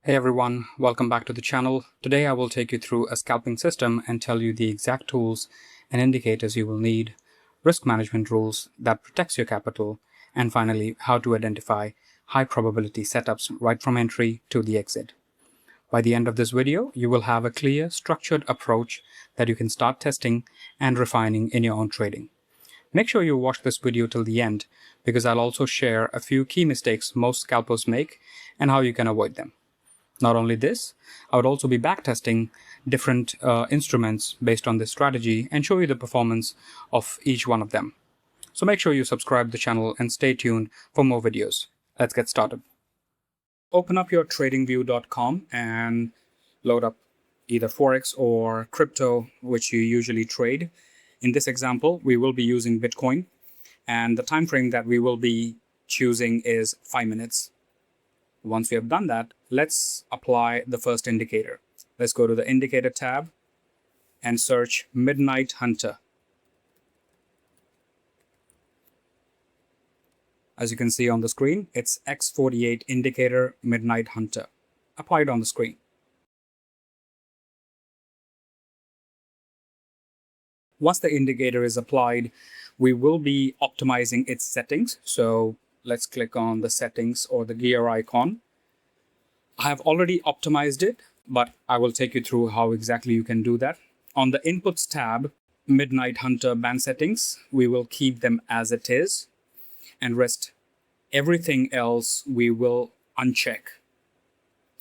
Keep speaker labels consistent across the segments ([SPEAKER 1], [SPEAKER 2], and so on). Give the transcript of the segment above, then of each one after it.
[SPEAKER 1] Hey everyone, welcome back to the channel. Today I will take you through a scalping system and tell you the exact tools and indicators you will need, risk management rules that protects your capital, and finally how to identify high probability setups right from entry to the exit. By the end of this video, you will have a clear, structured approach that you can start testing and refining in your own trading. Make sure you watch this video till the end because I'll also share a few key mistakes most scalpers make and how you can avoid them. Not only this, I would also be backtesting different instruments based on this strategy and show you the performance of each one of them. So make sure you subscribe to the channel and stay tuned for more videos. Let's get started. Open up your tradingview.com and load up either Forex or crypto, which you usually trade. In this example, we will be using Bitcoin, and the time frame that we will be choosing is 5 minutes. Once we have done that, let's apply the first indicator. Let's go to the indicator tab and search Midnight Hunter. As you can see on the screen, it's X48 indicator Midnight Hunter. Apply it on the screen. Once the indicator is applied, we will be optimizing its settings. So let's click on the settings or the gear icon. I have already optimized it, but I will take you through how exactly you can do that. On the Inputs tab, Midnight Hunter band settings, we will keep them as it is, and rest everything else we will uncheck.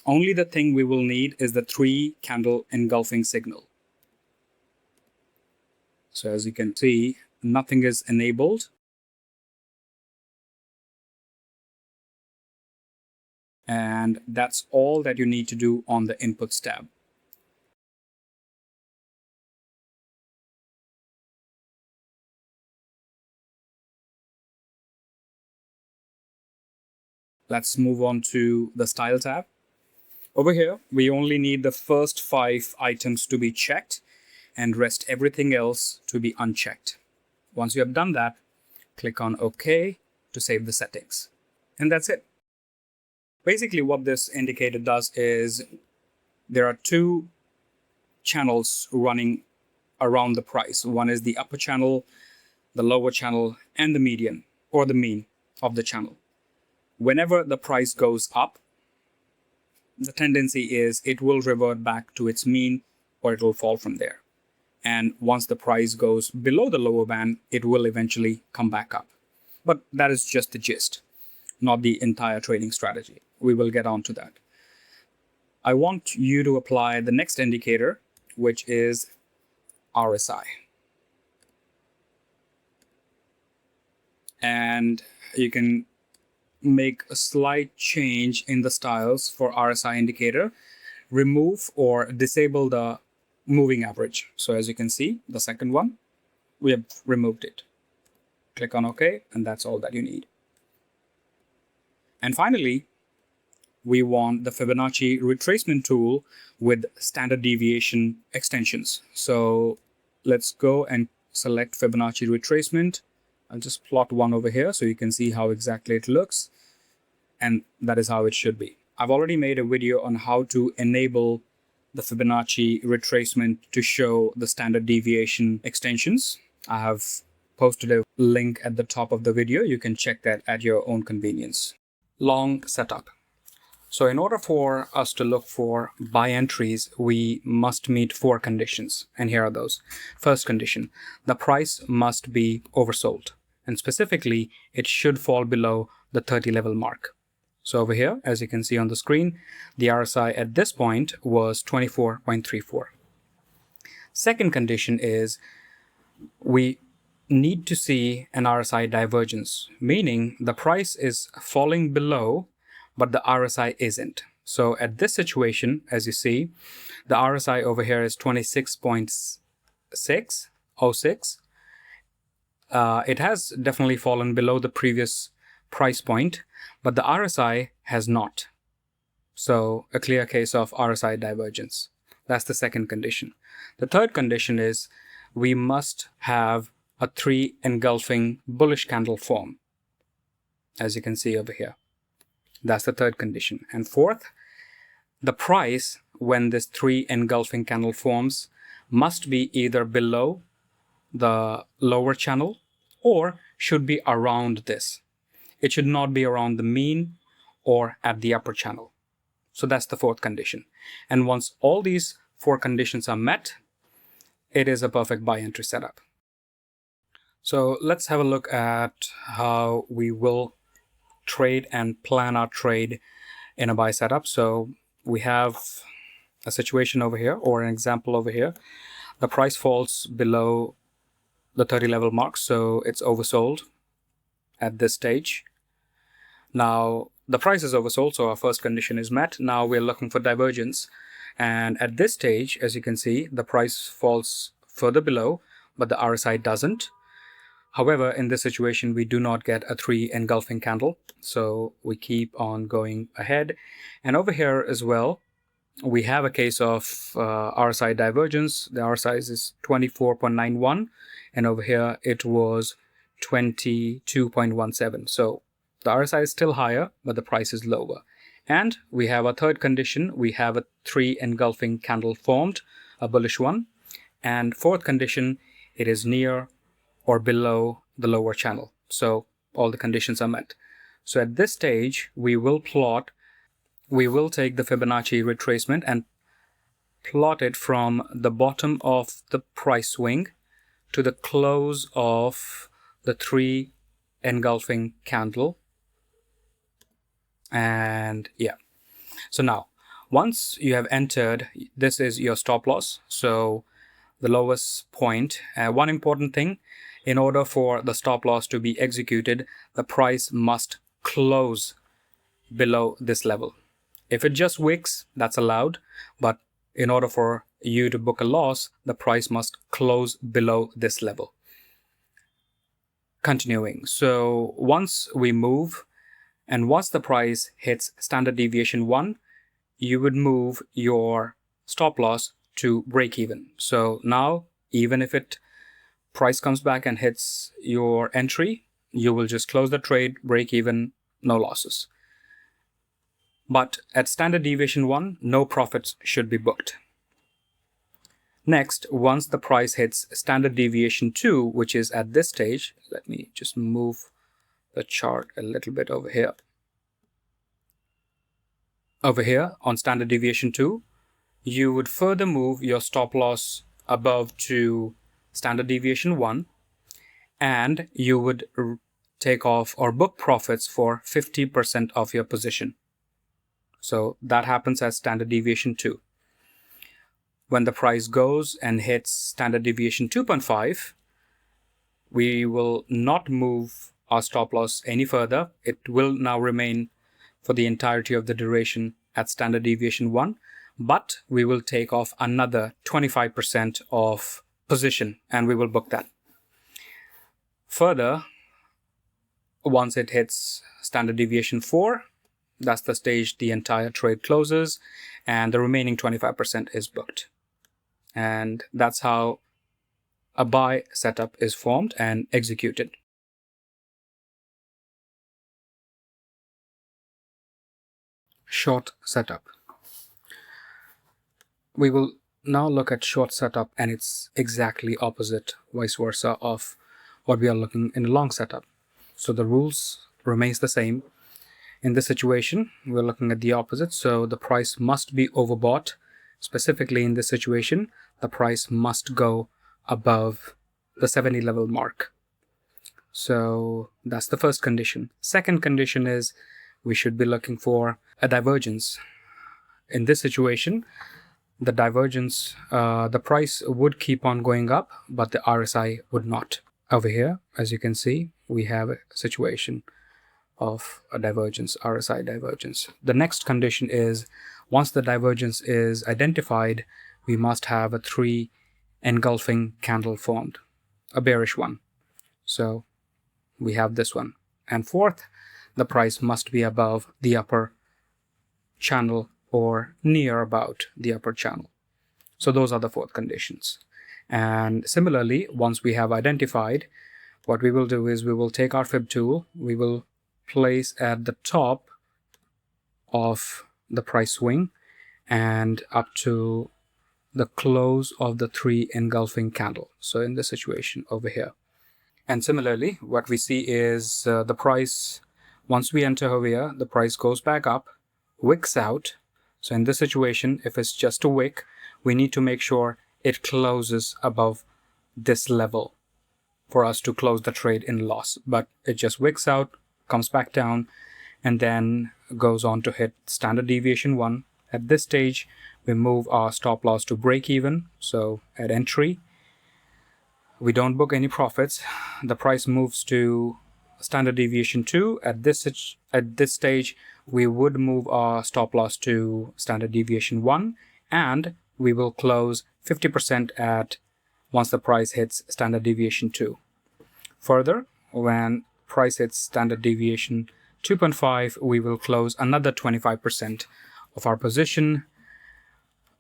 [SPEAKER 1] Only the thing we will need is the 3-candle engulfing signal. So as you can see, nothing is enabled. And that's all that you need to do on the Inputs tab. Let's move on to the Style tab. Over here, we only need the first 5 items to be checked and rest everything else to be unchecked. Once you have done that, click on OK to save the settings. And that's it. Basically, what this indicator does is there are 2 channels running around the price. One is the upper channel, the lower channel, and the median or the mean of the channel. Whenever the price goes up, the tendency is it will revert back to its mean or it will fall from there. And once the price goes below the lower band, it will eventually come back up. But that is just the gist, not the entire trading strategy. We will get on to that. I want you to apply the next indicator, which is RSI. And you can make a slight change in the styles for RSI indicator. Remove or disable the moving average. So as you can see, the second one, we have removed it. Click on OK, and that's all that you need. And finally, we want the Fibonacci retracement tool with standard deviation extensions. So let's go and select Fibonacci retracement. I'll just plot one over here so you can see how exactly it looks. And that is how it should be. I've already made a video on how to enable the Fibonacci retracement to show the standard deviation extensions. I have posted a link at the top of the video. You can check that at your own convenience. Long setup. So in order for us to look for buy entries, we must meet 4 conditions. And here are those. First condition, the price must be oversold. And specifically, it should fall below the 30 level mark. So over here, as you can see on the screen, the RSI at this point was 24.34. Second condition is we need to see an RSI divergence, meaning the price is falling below, but the RSI isn't. So at this situation, as you see, the RSI over here is 26.606. It has definitely fallen below the previous price point, but the RSI has not. So a clear case of RSI divergence. That's the second condition. The third condition is we must have a 3 engulfing bullish candle form, as you can see over here. That's the third condition. And fourth, The price, when this 3 engulfing candle forms, must be either below the lower channel or should be around this. It should not be around the mean or at the upper channel. So that's the fourth condition. And once all these 4 conditions are met, it is a perfect buy entry setup. So let's have a look at how we will trade and plan our trade in a buy setup. So we have a situation over here, or an example over here. The price falls below the 30 level mark, so it's oversold at this stage. Now the price is oversold, so our first condition is met. Now we're looking for divergence, and at this stage, as you can see, the price falls further below, but the RSI doesn't. However, in this situation, we do not get a 3 engulfing candle, so we keep on going ahead. And over here as well, we have a case of RSI divergence. The RSI is 24.91, and over here it was 22.17. So the RSI is still higher, but the price is lower. And we have a third condition. We have a 3 engulfing candle formed, a bullish one. And fourth condition, it is near or below the lower channel. So all the conditions are met. So at this stage, we will take the Fibonacci retracement and plot it from the bottom of the price swing to the close of the 3 engulfing candle. And yeah, so now once you have entered, this is your stop loss, so the lowest point. One important thing, in order for the stop loss to be executed, the price must close below this level. If it just wicks, that's allowed, but in order for you to book a loss, the price must close below this level. Continuing, so once we move, and once the price hits standard deviation 1, you would move your stop loss to break even. So now, even if price comes back and hits your entry, you will just close the trade, break even, no losses. But at standard deviation 1, no profits should be booked. Next, once the price hits standard deviation 2, which is at this stage, let me just move the chart a little bit over here. Over here on standard deviation 2, you would further move your stop loss above to standard deviation 1, and you would take off or book profits for 50% of your position. So that happens at standard deviation 2. When the price goes and hits standard deviation 2.5, we will not move our stop loss any further. It will now remain for the entirety of the duration at standard deviation 1, but we will take off another 25% of position and we will book that. Further, once it hits standard deviation 4, that's the stage the entire trade closes and the remaining 25% is booked. And that's how a buy setup is formed and executed. Short setup. We will now look at short setup, and it's exactly opposite, vice versa, of what we are looking in a long setup. So the rules remains the same. In this situation, we're looking at the opposite. So the price must be overbought. Specifically in this situation, the price must go above the 70 level mark. So that's the first condition. Second condition is we should be looking for a divergence. In this situation, the divergence, the price would keep on going up, but the RSI would not. Over here, as you can see, we have a situation of a divergence, RSI divergence. The next condition is, once the divergence is identified, we must have a 3 engulfing candle formed, a bearish one. So we have this one. And fourth, the price must be above the upper channel or near about the upper channel. So those are the 4 conditions. And similarly, once we have identified, what we will do is we will take our fib tool, we will place at the top of the price swing, and up to the close of the 3 engulfing candle. So in this situation over here. And similarly, what we see is the price, once we enter over here, the price goes back up, wicks out. So in this situation, if it's just a wick, we need to make sure it closes above this level for us to close the trade in loss. But it just wicks out, comes back down, and then goes on to hit standard deviation 1. At this stage, we move our stop loss to break even. So at entry, we don't book any profits. The price moves to standard deviation 2. At this stage, we would move our stop loss to standard deviation 1, and we will close 50% at once the price hits standard deviation 2. Further, when price hits standard deviation 2.5, we will close another 25% of our position.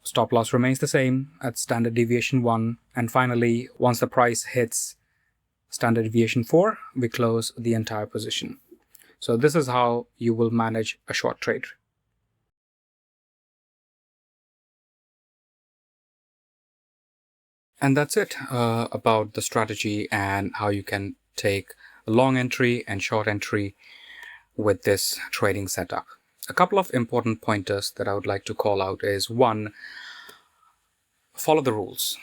[SPEAKER 1] Stop loss remains the same at standard deviation 1. And finally, once the price hits standard deviation 4, we close the entire position. So this is how you will manage a short trade. And that's it about the strategy and how you can take a long entry and short entry with this trading setup. A couple of important pointers that I would like to call out is, one, follow the rules.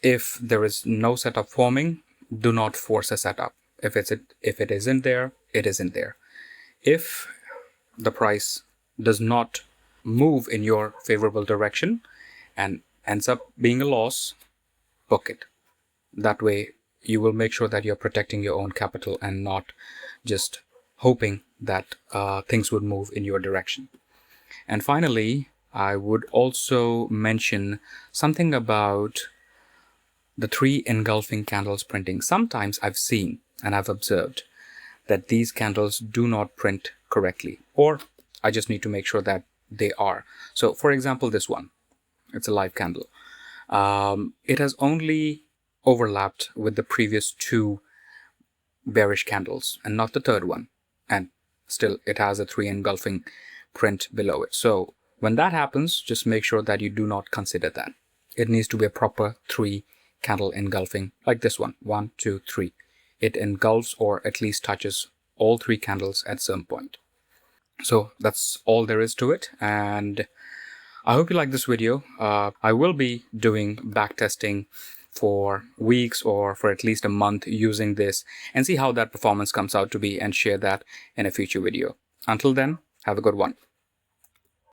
[SPEAKER 1] If there is no setup forming, do not force a setup. If it isn't there, it isn't there. If the price does not move in your favorable direction and ends up being a loss, book it. That way you will make sure that you're protecting your own capital and not just hoping that things would move in your direction. And finally, I would also mention something about the 3 engulfing candles printing. Sometimes I've seen and I've observed that these candles do not print correctly, or I just need to make sure that they are. So for example, this one, it's a live candle. It has only overlapped with the previous 2 bearish candles and not the third one. And still it has a 3 engulfing print below it. So when that happens, just make sure that you do not consider that. It needs to be a proper 3 candle engulfing, like this one, 1, 2, 3. It engulfs or at least touches all 3 candles at some point. So that's all there is to it. And I hope you like this video. I will be doing backtesting for weeks or for at least a month using this and see how that performance comes out to be and share that in a future video. Until then, have a good one.